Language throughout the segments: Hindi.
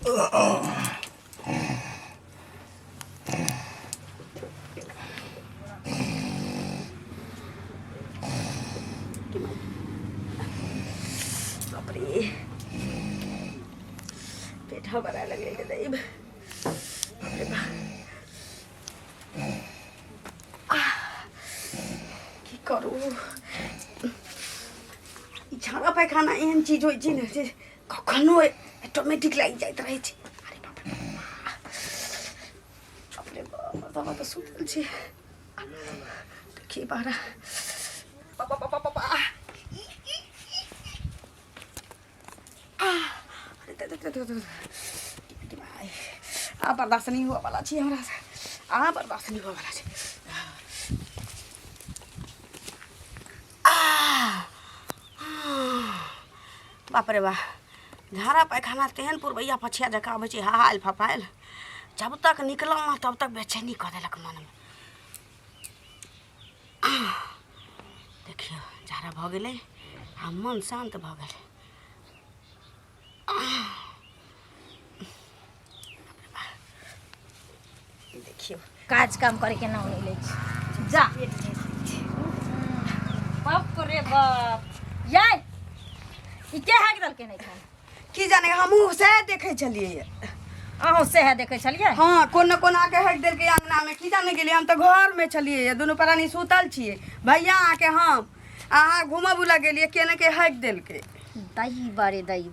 बापरे पेट भरायला लागले का दैब की करू झाड़ा पैखाना एहन चीज होइ छै ने जे कखनो ऑटोमेटिक लागि जाइत रहै छै अरे बाप रे बाप तऽ सुतल छै देखिए बाहर पापा बर्दाश्त नहीं हुआ वाला छी हमरा से बर्दाश्त नहीं हुआ वाला छी बाप रे बा झाड़ा पैखाना तेहन पुरबैया पछिया जका आबै छै हाल फफाइल जब तक निकलल ना तब तक बेचैनी कऽ देलक मन में देखियो झाड़ा भऽ गेलै आ मन शांत भऽ गेलै देखियो काज काम करे के ना ले जा बाप रे बाप याय ई के हाक दल के नहीं खाना की जाने हमहू से देखे छलिए अहूँ से है देखे छलिए हाँ कोन आके हक देल के अंगना में की जाने गेलिए हम तो घर में छलिए दोनों प्राणी सुतल छिए भैया आके हम अहाँ घूमब बुला गेलिए केने के हक देल के दही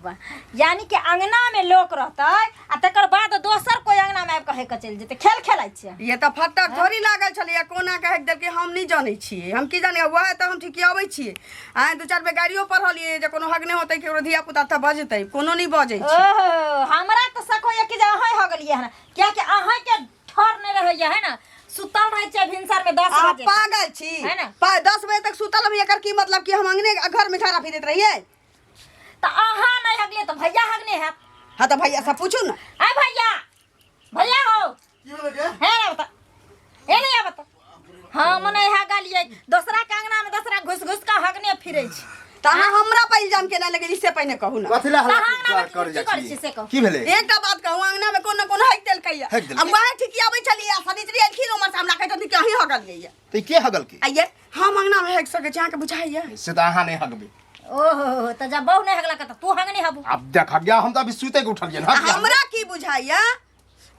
बा यानी कि अंगना में लोक रहता आ तकर बाद दोसर कोई अंगना में आब कहे के चल जेते खेल खेलाइ छै ये तो फटक थोड़ी लागल छलिए कोना के हक देल के हम नहीं जाने छिए हम की जाने वह तो हम ठिकियाबै छिए आ दो चार बे गाड़ियों पर हलिए जे कोनो हक नहीं होतै केकरो धिया पुता त बजतै कोनो नहीं बजै छै ओहो हमरा तो शक होय कि जे अहाँ हो गेलिए है क्या कि अहाँ के ठर नहीं रहैया है ना सुतल रहे छै भिनसर में 10 बजे पागल छी है ना 10 बजे तक सुतल हम एकर की मतलब कि हम अंगने घर में खड़ा फिरत रहिए तो अहाँ नहीं हगले तो भैया हगने है हाँ तो भैया से पूछू ना ए भैया भैया हो है ना बता ए नहीं बता हां मने हगलिए दूसरा के अंगना में दूसरा घुस का हगने फिरै छै त अहाँ हमरा पे इल्जाम केना लगे इससे पहले कहू ना कथि ला हल्ला कर जाइ छी की भेले एकटा बात कहू अंगना में कोन हक देल कहिया अब वह ठिकियाबै छलिए सनिचरी अलखिन उमर से हमरा कहत कि कहीं हगलिए त के हगल के आइए हम अंगना में हक सके अहाँ के बुझाइए से त अहाँ नहीं हगबे ओहो त जब बहु नहीं हगला त तू हगनी हबू अब देख गया हम त अभी सुते के उठलिए ना हमरा की बुझाइए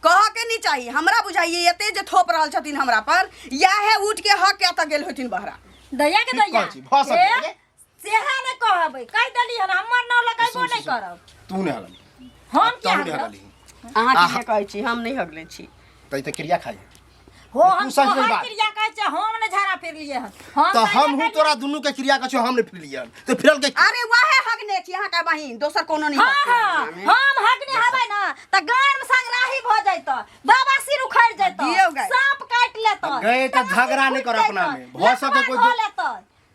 कह के नहीं चाहिए हमरा बुझाइए एते जे थोप रहल छथिन हमरा पर या है उठ के हक के त गेल होथिन बहरा दया के दया भाषा सेहा ने कहबै कह दली हन हमर नाम लगाइबो नहीं करब तू नहीं हगल हम क्या नहीं हगली अहाँ की कहै छी हम नहीं हगले छी तै त क्रिया खाई हो हम तो हर क्रिया कहै छै हम ने झाड़ा फिर लिए हन तो हम हूं तोरा दुनू के क्रिया कहै हम ने फिर लिए तो फिरल के अरे वाहे हगने छी अहाँ के बहिन दोसर कोनो नहीं हम हगने हबै ना त गान में संग राही भ जाइत बाबा सिर उखड़ जाइत सांप काट लेत गए त झगड़ा नहीं कर अपना में भ सके कोई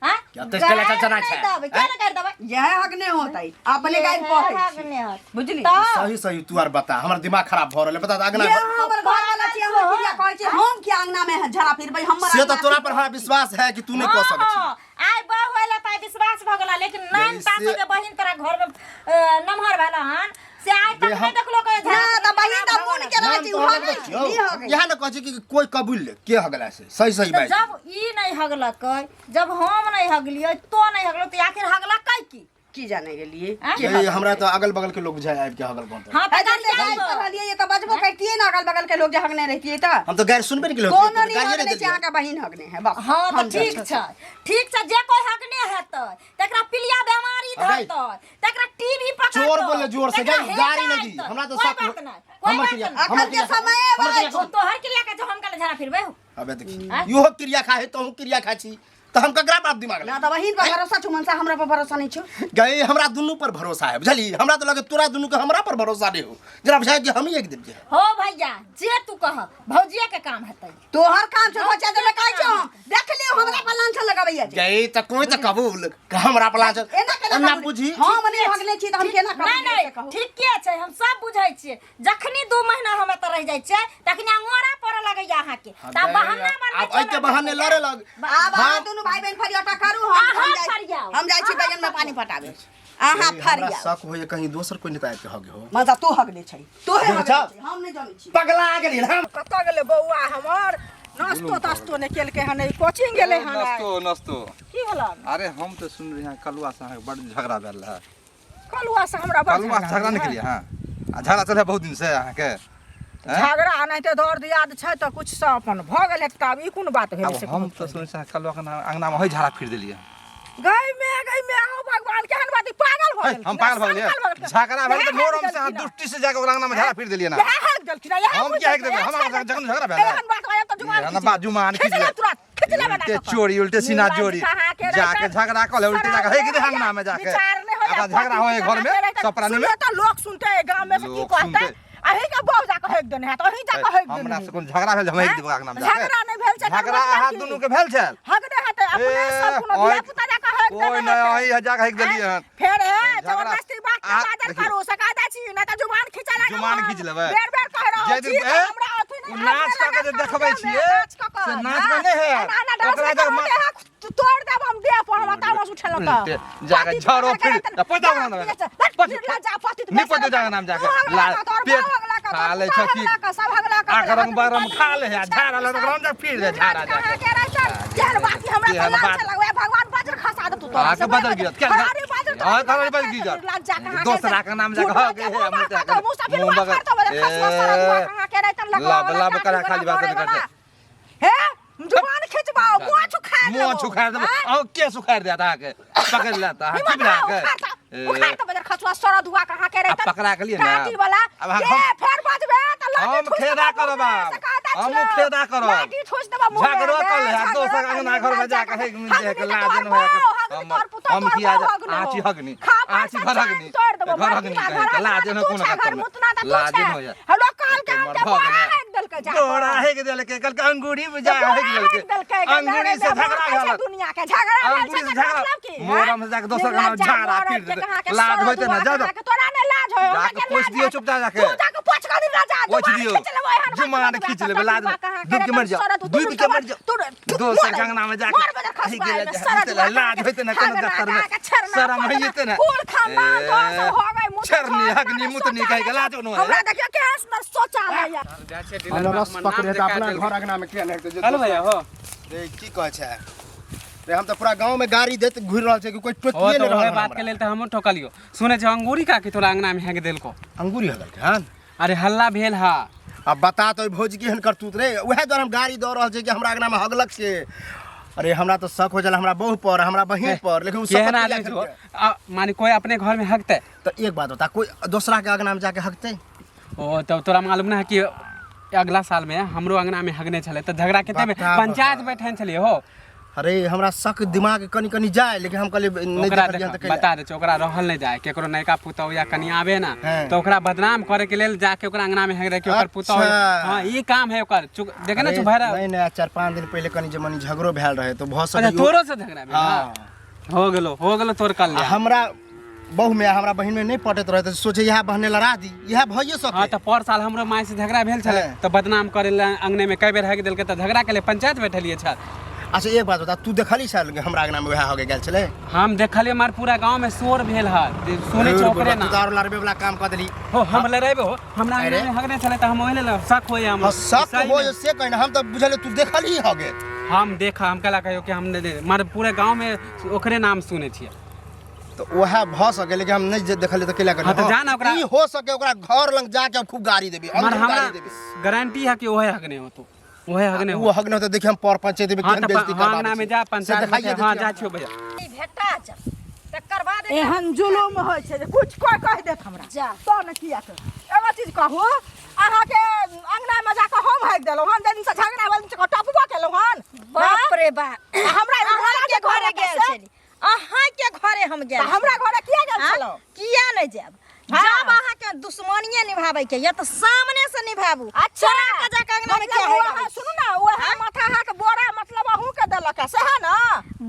हां क्या तो चला चना छै क्या न कर देबै यह हगने होतै अपने गाय पढ़ै बुझली सही तू आर बता हमर दिमाग खराब भ रहले बता अगना हमर घर वाला छी हम क्रिया कहै छी हम के अंगना में झड़ा फिरबै हमर से तो तोरा पर हमरा विश्वास है कि तू नहीं कह सकै छी आइ बहु होला त विश्वास भ गेला लेकिन नाम ताको के बहिन तोरा घर में नमहर भेला हन से आइ तक नहीं देखलो के ना त बहिन त मुन के रहै छी यहां न कहै छी कि कोई कबूल ले के हगला से सही बात जब ई नहीं हगलक जब हम नहीं हगलिए तो नहीं हगलो त आखिर हगलक की जाने के लिए हमरा तो अगल बगल के लोग बुझाय आबि के हगल बनत हां त कहलिए ये त बजबो करतिए ना अगल बगल के लोग जे हगने रहतिए त हम तो गैर सुनबे नहीं के लोग गालिए ने देतिए अहाँ के बहिन हगने है बस हां त ठीक छ जे कोई हगने हेतै तकरा पिलिया बीमारी धरतै तकरा टीबी पकड़तै जोर बोले जोर से गाड़ी नहीं दी हमरा तो सब हमर क्रिया अखन के समय है तो हर क्रिया के जो हम कल झरा फिरबै अबे देखी यो क्रिया खाए तो क्रिया खा छी तो हम ककरा बाप दिमाग ना त बहिन पर भरोसा छु मन से हमरा पर भरोसा नहीं छु गए हमरा दुनू पर भरोसा है बुझली हमरा तो लगे तोरा दुनू के हमरा पर भरोसा नहीं हो जरा बुझाय कि हम ही एक दिन के हो भैया जे तू कह भौजिया के काम हेतै तोहर काम छ बच्चा जे मैं कहै छी देख लियो हमरा पर लांछ लगाबैया गए त कोई त कबूल हमरा पर लांछ ना बुझी हम नहीं हगले छी त हम केना कहब नहीं ठीक के छै हम सब बुझै छी जखनी 2 महीना हम त रह जाय छै तखनी अंगोरा पर लगैया अहाँ के त बहाना मारबै अब ऐ के बहाने लड़े लग आब दोनों भाई बहन फरियाटा करू हम जाय छी बैगन में पानी पटाबे आहा हमरा फरिया शक होय कहीं दोसर कोई नेता के हगे हो मजा तू हगले छै तू हे अच्छा। हगले छै हम नहीं जानै छी पगला गेली हम कत गेले बौआ हमर नास्तो तास्तो ने केलके हन कोचिंग गेले हन नस्तो की होला अरे हम तो सुन रहे हैं कलुआ से बड़ झगड़ा भेल है कलुआ से हमरा बड़ कलुआ झगड़ा निकलिए हां झगड़ा चले बहुत दिन से अहाँ के झगड़ा नहीं तो दौड़ दियाद छै तो कुछ से अपन भ गेल त अब ई कोन बात भेल से हम तो सुन से कलुआ के अंगना में होई झाड़ा फिर देलिए गई में आओ भगवान केहन बात ई पागल भ गेल हम पागल भ गेलिए झगड़ा भेल तो मोरम से दुष्टि से जाके अंगना में झाड़ा फिर देलिए ना हक देल कि हम क्या हक देबे हम जखन झगड़ा भेल एहन बात आया तो जुबान ना बात जुमान खींच ले खिच ले उल्टे चोरी उल्टे सीना जोड़ी जाके झगड़ा कर ले उल्टे जाके है कि अंगना में जाके अब झगड़ा होए घर में सपराने में तो लोग सुनते हैं गांव में से की कहते अही का बहु जाके हक देने है तो अही जाके हक देने हमरा से कोन झगड़ा भेल हम एक दिन अंगना में जाके झगड़ा नहीं भेल छै झगड़ा हाथ दुनू के भेल छल हक दे है तो अपने सब कोनो धिया पुता जाके हक देने ओए नहीं ओही जाके हक देलिए हन फेर है झगड़ा- जबरदस्ती बात के बादल देखिए। करू सका दा छी ना तो जुबान खिचा लगा जुबान खींच लेबै। बेर बेर कह रहा जे दिन नाच कऽ के जे देखबै छियै से नाच में नहीं है ओकरा जब तोड़ देब हम दे पर बताओ मस उठल उल्टे जाके झरो फिर पता ना नहीं पता जाके नाम जाके ला पेट खा ले छ की आकरम बारम खा ले है झाड़ा ले तो हम जा फिर दे झाड़ा जाके भगवान बाजर खसा दे तू तो आके बदल गिरत क्या हां थारे बदल गिरत दोसरा के नाम जाके हो गए है हम जाके मुंह बगल लब लब करा खाली बात नहीं करते हे जुबान खिचबाओ मुंह छुखा दे मुंह सुखाड़ दे और के सुखाड़ देता है के पकड़ लेता है की बना के उखाड़ तो बजर खचुआ सरा दुआ कहां के रहता पकड़ा के लिए ना काटी वाला अब ये फेर बजबे त लाठी हम खेदा करब हम खेदा करब लाठी ठोस देबा मुंह झगड़ा कर ले दोसर अंगना घर में जाके है मिल जाए के लाज न होया हम किया आची हगनी आची घर हगनी घर हगनी कहे लाज न कोन कर लाज न होया हेलो काल के दल के जा गोड़ा है के दल के कल के अंगूरी में जा है के अंगूरी से झगड़ा भेल दुनिया के झगड़ा अंगूरी से झगड़ा मोरम से जाके दोसर गांव झाड़ा फिर लाज होते ना जा तोरा ने लाज होय जाके पोछ दियो चुपचाप जाके तू जाके पोछ का दिन राजा पोछ दियो जुमान खींच ले लाज डूब के मर जा डूब के मर जा दोसर अंगना में जाके लाज होते ना कोनो दफ्तर में शर्म है इते ना फूल खानदान तो हो गए मुझ छरनी हगनी मुतनी कहे के लाज न हमरा देखियो के सुंदर सोचा है यार हमरा रस पकड़े त अपना घर अंगना में के नहीं हेलो भैया हो रे की कहै छै रे हम त पूरा गांव में गाड़ी देत घुर रहल छै कि कोई हो टोकिए तो नहीं ओहे रहल बात के लेल त हमहु ठोकलियो सुने छ अंगूरी का कि तोरा अंगना में हेंग देलको अंगूरी हगल के हन अरे हल्ला भेल हा अब बता तो भौजी केहन करतूत रे उहे द्वारा हम गाड़ी दऽ रहल छै कि हमरा अंगना में हगलक से अरे हमरा तो शक हो जाला हमरा बहू पर हमरा बहिन पर लेकिन उ सब केहन आदमी छो माने कोई अपने घर में हकते तो एक बात बता कोई दूसरा के अंगना में जाके हगते ओ तो तोरा मालूम ना है कि अगला साल में हमरो अंगना में हगने छले तो झगड़ा केते में बता पंचायत बैठन छलिए हो अरे हमरा शक दिमाग कनी कनी जाए लेकिन हम कहले नहीं ओकरा देखलिए देख त बता दे छ ओकरा रहल नहीं जाए केकरो नयका पुतौ या कनी आवे ना हाँ। तो ओकरा बदनाम करे के लेल जाके ओकरा अंगना में हग दे के ओकर पुतौ अच्छा। हां ई काम है ओकर देखे ना चुभरा नहीं नहीं 4-5 दिन पहले कनी जमनी झगड़ो भेल रहे तो बहुत अच्छा सब तोरो से झगड़ा भेल हां हो गेलो तोर कल हमरा बहु में हमरा बहिन में नहीं पटत रहे तो सोचे यह बहने लड़ा दी यह भइए सके हाँ तो पर साल हमरो माय से झगड़ा भेल छले हाँ। तो बदनाम करे ला अंगने में कई बेर हक देलके तो झगड़ा के लिए पंचायत बैठलिए छ अच्छा एक बात बता तू देखली छल हमरा अंगना में वह हो गेल छले हम देखलिए मार पूरा गांव में शोर भेल है सुने छ ओकरे ना दारू लड़बे वाला काम कर देली हो हम लड़ाइबे हो हमरा अंगना अरे। में हगने छले तो हम ओहिले ला शक होय हम शक सही हो में। से कहना हम तो बुझले तू देखली हो गे हम देखा हम कला कहियो कि हम मार पूरे गांव में ओकरे नाम सुने छिए तो वह भ सके लेकिन हम नहीं देखले तो केला कर हाँ, तो जाना ओकरा- ई हो सके ओकरा घर लंग जाके हम खूब गाड़ी देबी मार अंदर हमरा गाड़ी देबी गारंटी है कि ओहे हगने हो तो ओहे हगने वो हो हगने होते देखिए हम पर पंचायत में हां केहन तो बेइज्जती करबा अंगना में जा पंचायत में हां जा छियो भैया भेटा जा तकर बाद एहन जुलुम होय छै जे कुछ कोइ कह देत हमरा जा तो न किया तो एगो चीज कहू अहाँ के अंगना में जाके हम हक देलौ हन दिन से झगड़ा वाली से टपबो केलौ हन बाप रे बाप हमरा अहाँ के घरे गेल छली अहाँ के घरे हम गेल हमरा घरे किया गेल हाँ? छलो किया नहीं जाब हाँ। जब अहाँ के दुश्मनिये निभावे के या तो सामने से निभाबू अच्छा चोरा के जाके अंगना में क्या मतलब है सुनू ना वो माथा हाथ बोरा मतलब अहू के देलक है से है ना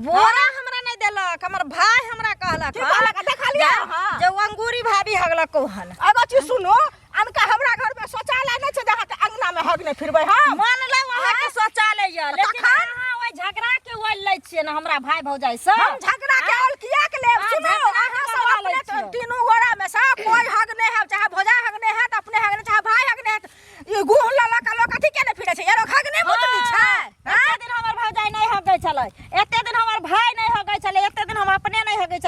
बोरा हमरा नहीं देलक हमर भाई हमरा कहलक की कहलक? देखलियै अहाँ? जो अंगूरी भाभी हगलक हन एगो चीज सुनू अनका हमरा घर में शौचालय नहीं छै जहाँ के अंगना में हगने फिरबै हम मान लो अहाँ के शौचालय या लेकिन तखन? अहाँ ओइ झगड़ा के ओइ लै छियै ना हमरा भाई भौजाई सब हम झगड़ा के और किया के लेब हाँ, सुनो झगड़ा अहाँ के सब वाला अपने लै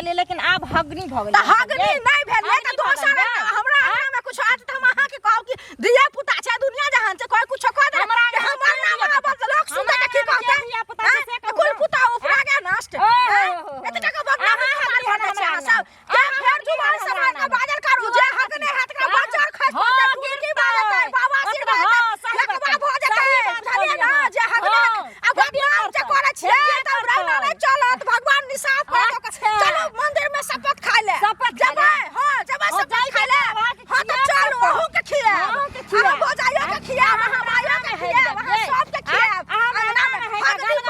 गेली लेकिन अब हगनी भ गेली त हगनी नहीं भेलै त दोसर हमरा अंगना में कुछ आज त हम अहाँ के कहब कि धिया पुता छै दुनिया जहान छै कोई कुछ कह दे हमर नाम बस लोग सुनते त की कहते धिया पुता से कुल पुता उपरा के नष्ट एते का बदनाम हमरा सब के फेर जुबान समाज के बाजल करू जे हगने हाथ के बाजार खस पड़ते की बाजते बाबा सिर बाजते एक बार हो जेतै बुझलिए ना जे हगने अब बदनाम जे करे छै त रहना नहीं चलत भगवान निसाफ करे चलो मंदिर में शपथ खा ले जबै हां जबै शपथ खा ले हां त चलो ओहू के खिया हम बजाइयो के खिया हम आइयो के खिया सब के खिया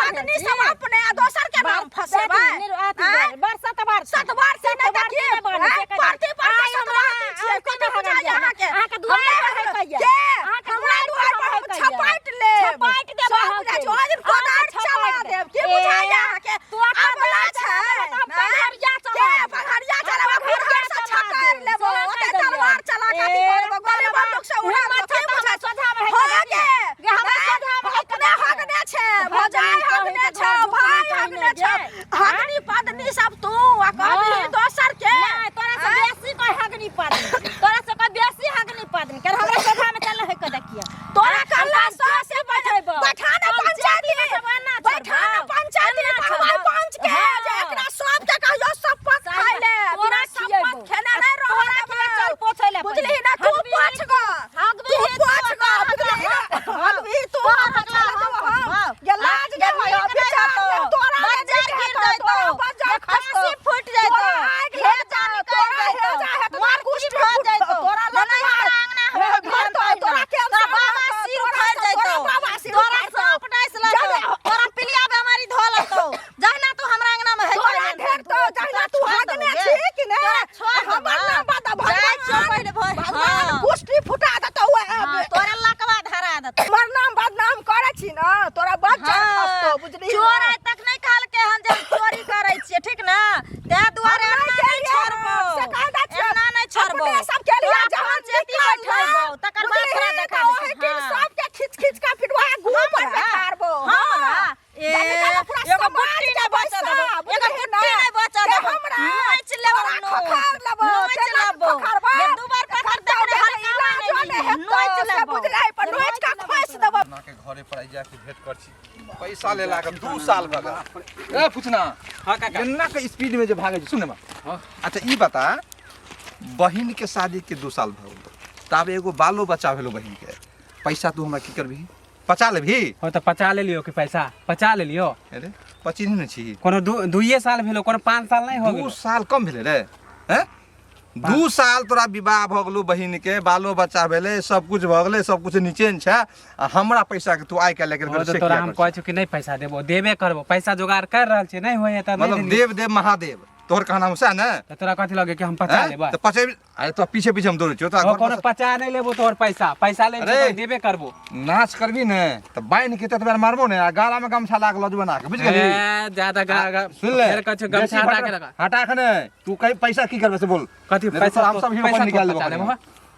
हगनी सब अपने दोसर के नाम फसेबै सतवार से नहीं देखिए पार्टी पार्टी सतवार छियै कते हो जाय अहाँ के दुआर पर कहिया हमरा दुआर पर छपाट ले छपाट देब सब आज कोदार चला देब के बुझाय अहाँ के तू अबला छै पहाड़िया चला घुरघुर से छकाएर लेबो ओते तलवार चला के करबो गोली बंदूक से उड़ा के बुझा सोधा में हो के हमरा सोधा में अपने हगने छै भजाय हगने छै भाई हगने छै हगनी पदनी सब तू आ कहबी दोसर के तोरा से बेसी कोई हगनी पदनी तोरा से कोई बेसी हगनी पदनी कर हमरा सोधा में चल है के देखिया तोरा कल्ला से बैठेबो बैठाना पंचायती भगवान पंच के जे एकरा सब के कहियो शपथ खाइ ले तोरा शपथ खेने नहीं रहला के चल पोछै ले बुझली ना तू पोछ ग हगबी हगबी तू ये लाज के भयो बेचा तोरा बजार गिर जाइतो बजार खसी फूट जाइतो हे जान तोरा हे जा मार कुछ हो जाइतो तोरा लना आंगना तोरा के बाबा सिर उखाड़ जाइतो तोरा सांप डाइस लागतो तोरा पिलिया बेमारी धोलतो जहना तू हमरा अंगना में है तोरा ढेर तो जहना तू हगने छी कि ने हमर नाम बता भगवान कुष्टी फुटा देतो तोरा लकवा धरा देतो हमर नाम बदनाम करे छी ना तोरा बच्चा खसतो बुझली चोर आइ तक नहीं कहल के हम जे चोरी करै छियै ठीक ना ते दुआरे नहीं छोड़बो एना नहीं छोड़बो सब के लिए जहां जेती बैठबो तकर बाद थोड़ा देखा दे सब के खींच खींच के फिटवा गुरु पर मारबो हमरा एगो बुट्टी नहीं बचा देबो एगो बुट्टी नहीं बचा देबो नोच लेबो नोच लेबो ये दू बार पकड़ दे हल्का नहीं नोच लेबो बुझलाई पर नोच का खोस देबो ना के घरे पर आई जाके भेंट कर छी पैसा लेला के 2 साल भगा ए पूछना हां काका केना के स्पीड में जे भागे छी सुन बा अच्छा ई बता बहिन के शादी के 2 साल भ गेल तब एगो बालो बच्चा भेलो बहिन के पैसा तू हमरा की करबी पचा लेबी हो त पचा ले लियो के पैसा पचा ले लियो अरे पची नहीं छी कोनो 2 साल भेलो कोनो 5 साल नहीं हो 2 गेलो साल कम भेले रे हैं 2 साल तोरा विवाह भ गेलो बहिन के बालो बच्चा भेले सब कुछ भ गेले सब कुछ नीचे न छै हमरा पैसा के तू आइ के लेकर तो तोरा हम कहै छी कि नहीं पैसा देबो देबे करबो पैसा जुगाड़ कर रहल छी नहीं होय त मतलब देव देव महादेव तोहर कहना है ना त तोरा कथि लगे कि हम पचा लेबा तो पचे अरे तो पीछे पीछे हम दौड़े छियो तो कोनो पचा नहीं लेबो तोहर पैसा ले अरे, देबे करबो नाच करबी ने तो बाइन के ततबार मारबो ने गाला में गमछा लाग लजबो ना के बुझ गेली ज्यादा गा सुन ले फिर कछ गमछा हटा के लगा हटा खने तू कहीं पैसा की करबे से बोल कथि नहीं तो पैसा हम सब ही अपन निकाल लेबो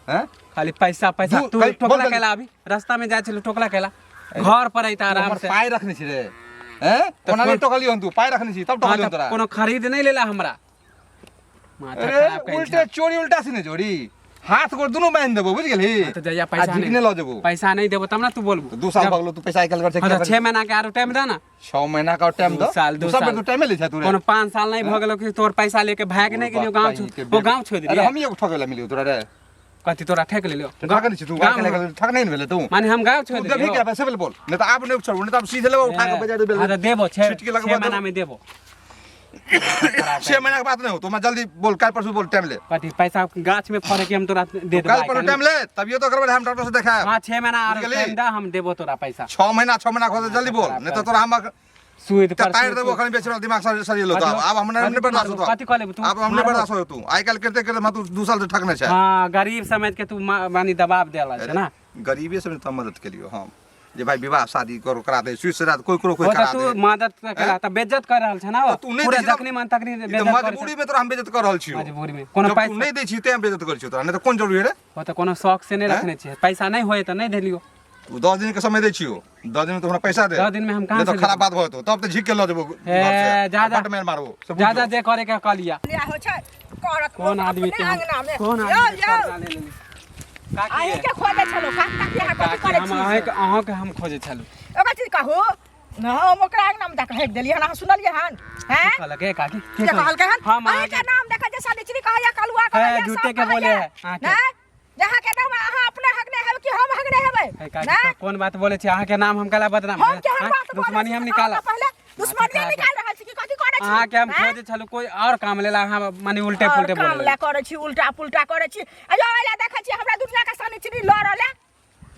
हैं खाली पैसा पैसा तू तू कहीं ठोकला बोल केला अभी रास्ता में जाय छल ठोकला केला घर पर आइता आराम से पाई रखने छी रे हैं कोना नहीं टोकलियो तू पाई रखने छी तब टोकलियो तोरा कोनो खरीद नहीं लेला हमरा माथा अरे खराब कर उल्टे चोरी उल्टा से ने जोड़ी हाथ गोड़ दोनों बांध देबो बुझ गेली तो जया पैसा नहीं नहीं ल जेबो पैसा नहीं देबो तब ना तू बोलबो 2 साल भगलो तू पैसा निकाल कर से 6 महीना के आरो टाइम दे ना 6 महीना का टाइम दो 2 साल तो टाइम ले छै तू कोनो 5 साल नहीं भ गेलो कि तोर पैसा लेके भाग नहीं गेलियो गांव छोड़ अरे दिलियो हम ही ठगेला मिलियो तोरा रे कथि तोरा ठेक लेलियो ठग नहीं छी तू गांव के ठग नहीं भेले तू माने हम गांव छोड़ तू देबी दिलियो क्या पैसे बोल नहीं तो आप नहीं छोड़ नहीं तो आप सीधे लेबो उठा के बजा दे हां तो देबो 6 छिटकी लगवा महीना में देबो 6 महीना के बाद नहीं हो तो मैं जल्दी बोल कल परसों बोल टाइम ले कथि पैसा गाछ में फरे के हम तोरा दे देबो कल परसों टाइम ले तब ये तो करबे हम डॉक्टर से देखा हां 6 महीना आरो बुझ गेली? टाइम दा हम देबो तोरा पैसा 6 महीना को जल्दी बोल नहीं तो तोरा हम सुई पर काट देबो खन बेचल दिमाग सर लो तो अब हमने हमने बर्दाश्त होता कथि कहले तू अब हमने बर्दाश्त हो तू आई कल करते करते मैं तू 2 साल से ठगने छै हां गरीब समझ के तू मानी दबाव देला है ना गरीबी से तो मदद के लिए हम जे भाई विवाह शादी करो करा दे सुई से रात कोई कोई वो करा तो दे तू मदद करा त बेइज्जत कर रहल छ ना वो तू नहीं पूरा दै छी जखनी मन तकनी तो बेइज्जत कर मजबूरी में तोरा हम बेइज्जत कर रहल छियो मजबूरी में कोनो तू पैसा नहीं दै छी ते हम बेइज्जत कर छियो तोरा नहीं तो कोन जरूरी रे वो तो कोनो शौक से नहीं रखने छे पैसा नहीं होए त नहीं देलियो तू 10 दिन के समय दे छियो 10 दिन में तो हमरा पैसा दे 10 दिन में हम कहाँ तो से खराब बात होतो तब तो झिक के ल देबो ज्यादा मेर मारबो ज्यादा जे करे के कह लिया लिया हो छै करत कौन आदमी के अंगना में कौन यो आदमी यो काकी आही के खोजे छलो काकी हा कथि करे हम छी अहाँ के हम खोजे छलू एगो चीज कहू न हम ओकरा अंगना में जाके हेक देलिए हन सुनलिए हन हैं कहलके काकी के कहलके हन हम अहीं के नाम देखा जे सानिचरी कहया कलुआ कहया झूठे के बोले है ना जहां के नाम अहाँ अपने हगने हेब कि हम हगने हेबै ना कौन बात बोले छी अहाँ के नाम हम कला बदनाम हम के हम बात दुश्मनी हम निकाला पहले दुश्मनी निकाल रहल छी कि कथि करे छी अहाँ के हम खोजे छलू कोई और काम लेला अहाँ माने उल्टे पुल्टे काम बोले ला करे छी उल्टा पुल्टा करे छी अयो एला देखै छी हमरा दुनिया के सानिचरी लड़ले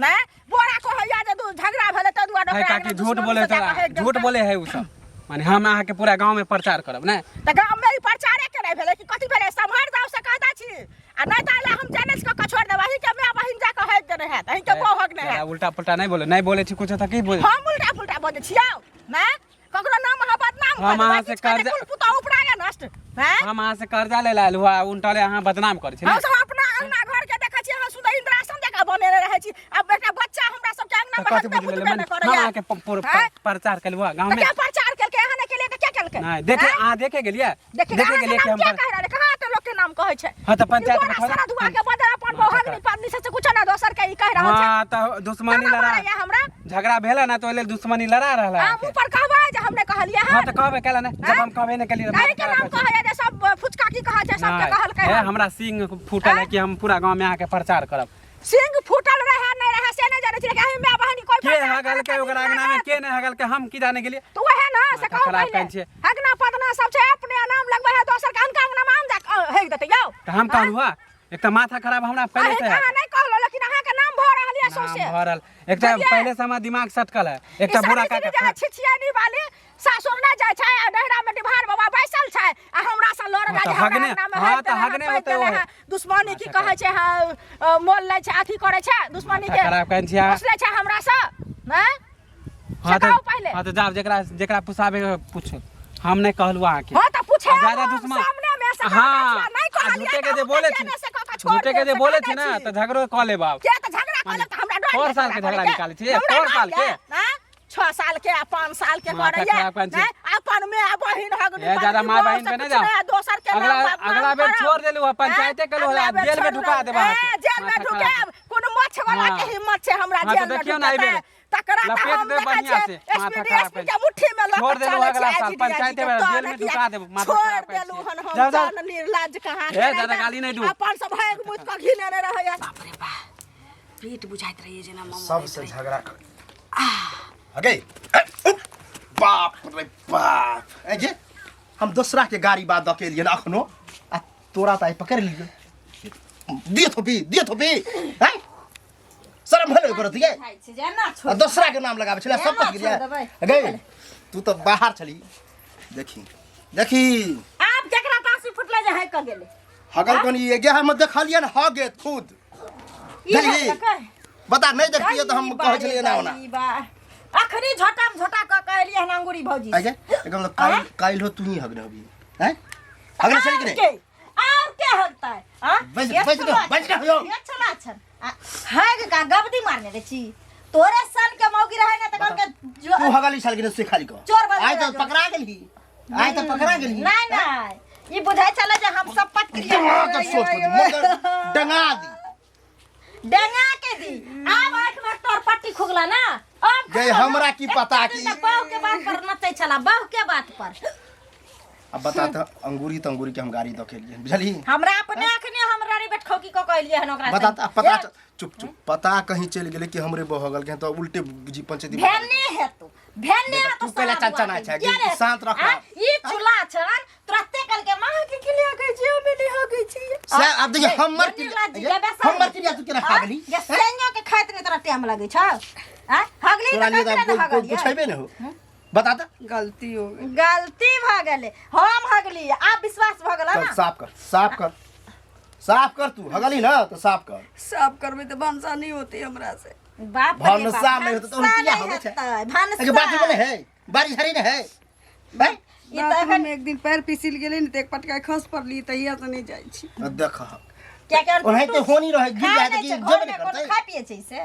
ना बोरा कहया जे झगड़ा भेले त दुआ है काकी झूठ बोले झूठ बोले है उ सब माने हम अहाँ के पूरा गांव में प्रचार करब ना त गांव में प्रचारे के नहीं भेले कि कथि भेले सम्हार दाव से कहता छी आ नहीं त हम जाने से छोड़ देब अही के मैं बहिन जा के हेक देने है अही के बहु हक नहीं है उल्टा पुल्टा नहीं बोले छी कुछ त की बोले हम उल्टा पुल्टा बोले छियौ ना ककरो नाम अहाँ बदनाम हम अहाँ से कर्जा पुता उपरा गे नष्ट हैं हम अहाँ से कर्जा ले लाल हुआ उल्टाले अहाँ बदनाम करे छी हम सब अपना अंगना घर के देखै छी अहाँ सुधा इंद्रासन जका बनेने रहै छी अब बेटा बच्चा हमरा सब के अंगना में हाथ में बुझबे न करे हम अहाँ के प्रचार कलवा गांव में क्या प्रचार करके अहाँ ने के लिए त क्या करके नहीं देखे अहाँ देखे गेलिए देखे गेलिए कि हम क्या कह रहा कहां तो लोग के नाम कहै छै हां त पंचायत में सारा दुआ के बदला अपन बहु हक पादनी से कुछ ना दोसर के ई कह रहल छै हां त दुश्मनी लड़ा हमरा झगड़ा भेला ना तो ले दुश्मनी लड़ा रहला हम ऊपर कहबा जे हमने कहलिए हां त कहबे केला ना जब हम कहबे न केलिए नहीं के नाम कहै जे सब फुचका की कहा छै सब के कहल के हमरा सिंह फूटल है कि हम पूरा गांव में आके प्रचार करब सिंह फूटल रहे नहीं रहे से नहीं जाने छै कि मैं बहनी कोई के हगल के ओकरा अंगना में के नहीं हगल के हम की जाने के लिए तो वह ना से कहू पहले हगना पदना सब छै अपने नाम लगबे है दोसर के अंगना में आम जा हेक देते यौ त हम कहलु हा एक त माथा खराब हमरा पहले से है अहाँ नहीं कहलो लेकिन अहाँ के नाम भ रहल है सौसे भरल एक त पहले से हमरा दिमाग सटकल है एक त बुरा का छिछियानी वाली सासुर ना जाय छै डहरा में डिभार बाबा बैसल छै आ हमरा से लड़ गया हगने हां त हगने होते हो दुश्मनी की कहै छै मोल लै छै अथी करे छै दुश्मनी के खराब कहन छिया पूछले छै हमरा से हैं हां पहले हां त जाब जेकरा पुछाबे पूछ हम नहीं कहलु अहाँ के हां त पूछे ज्यादा दुश्मन सामने में से हां नहीं कहलिए झूठे के जे बोले छी झूठे के जे बोले छी ना त झगड़ो क ले बाप के त झगड़ा क ले त हमरा डर 4 साल के झगड़ा निकाले छी 4 साल के 6 साल के 5 साल के करैया अपन में बहिन हगनी ए ज्यादा माय बहिन पे नहीं जाओ दोसर के अगला बेर छोड़ देलु पंचायते के लोला जेल में ढुका देबा जेल में ढुके कोनो मछ वाला के हिम्मत छै हमरा जेल में देखियो ना आइबे तकरा त हम दे बढ़िया से माथा खराब के मुट्ठी में लग छोड़ देलु अगला साल पंचायते में जेल में ढुका देब माथा खराब छोड़ देलु हन हम जान निर्लज कहां ए ज्यादा गाली नहीं दू अपन सब भाग मुझ का घिने ने रहया बाप रे बा पेट बुझाइत रहिए जेना मम्मा सबसे झगड़ा कर अगे बाप रे बाप ए जे हम दूसरा के गाड़ी बात दकेलिए ना अखनो आ तोरा त पकड़ लियो दिए थोपी हैं शर्म भले करत ये आ दूसरा के नाम लगावे छला सब कुछ गिरिया अगे तू तो बाहर चली देखी आप जकरा पासी फुटले जे है क गेले हगल कोनी ये गे हम देखलिए ना हगे खुद देखी बता नहीं देखिए तो हम कह छलिए ना होना अखनी झोटा क कहलिए हन अंगूरी भौजी आगे एकदम काइल हो तू ही हगने अभी हैं हगने चली कि नहीं और क्या होता है हां बच गयो ये चला छन हाग का गबदी मारने रे छी तोरे सन के मौगी रहे ना त कल के तू हगली साल के से खाली को आई तो पकड़ा गेली नहीं ये बुझाई चला जे हम सब पट के तो सोच मगर डंगा के दी अब आंख में तोर पट्टी खुगला ना अब गए हमरा की पता की बाहु के बात पर नते चला बाहु के बात पर अब बता त अंगूरी के हम गाड़ी दखेलिए बुझली हमरा अपने अखने हमरा रे बैठ खौकी को कहलिए हन ओकरा बता पता चुप पता कहीं चल गेले कि हमरे बहगल के तो उल्टे जी पंचायती भेन्ने तो पहले चाचा ना छै शांत रख ई चूल्हा छन तुरते कल के मां के क्लियर कह छी मिली हो गई छी से अब देखिए हमर क्रिया तू केना खागली ये सेन्यो के खाइत ने तोरा टाइम लागे छ हां हगली तो पूछबे न हो बता त गलती हो गई गलती भ गेले हम हगली आप विश्वास भ गेला ना साफ कर तू हगली ना तो साफ कर सब करबे तो भंसा नहीं होती हमरा से बाप भनसा नहीं होता तो उल्टिया हो छै भनसा बात बोले है बारी हरी न है भाई ये तो हम एक दिन पैर पिसिल गेले न त एक पटका खस पड़ली तहिया से नहीं जाई छी देख क्या कर ओहे तो होनी रहे गिर जाए कि जब नहीं करते करते खा पिए छै से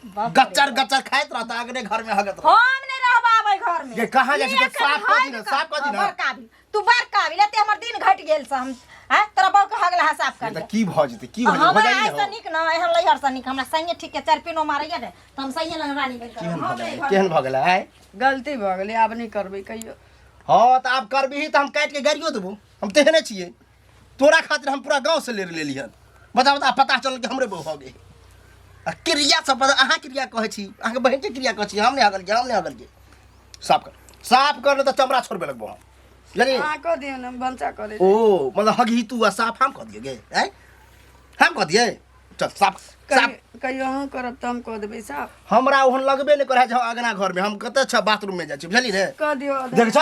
गच्चर गच्चर खाइत रहता अगले घर में हगत रहता। हम नहीं रहबाबै घर में ये कहाँ जाइ छी तो साफ कर दी ना, साफ कर दी ना। बड़का भी तू बड़का भी लेते हमर दिन घट गेल से हम हैं तोरा बाबू के हगला साफ कर ये दे तो की भ जेते, की भ हम जाई ऐसा निक न एहन लहर से निक हमरा संगे ठीक के चार पिनो मारैया रे त हम सही लंग रानी बन केहन भ गेलै आय। गलती भऽ गेलै आब नहीं करबै कहियो। हाँ तो आब करबिही तो हम काट के गाड़ियो देबो, हम तेहने छिए। तोरा खातिर हम पूरा गांव से ले लेलिहन। बता बता पता चल के हमरे बहु हो गए। आ क्रिया सब अहाँ क्रिया कहै छी, अहाँ के बहन के क्रिया कहै छी, हम नहीं हगल के, हम नहीं हगल के। साफ कर ले तो चमड़ा छोड़बे लगबो हम। जानी हां कह दियो ना बंचा करे। ओ मतलब हगी तू आ साफ हम कह दिए गे हैं, हम कह दिए चल साफ साफ। कहियो हम करब त हम कह देबै साफ। हमरा ओहन लगबे नहीं करे छ अगना घर में, हम कते छ बाथरूम में जाइ छी बुझली रे। कह दियो देख छ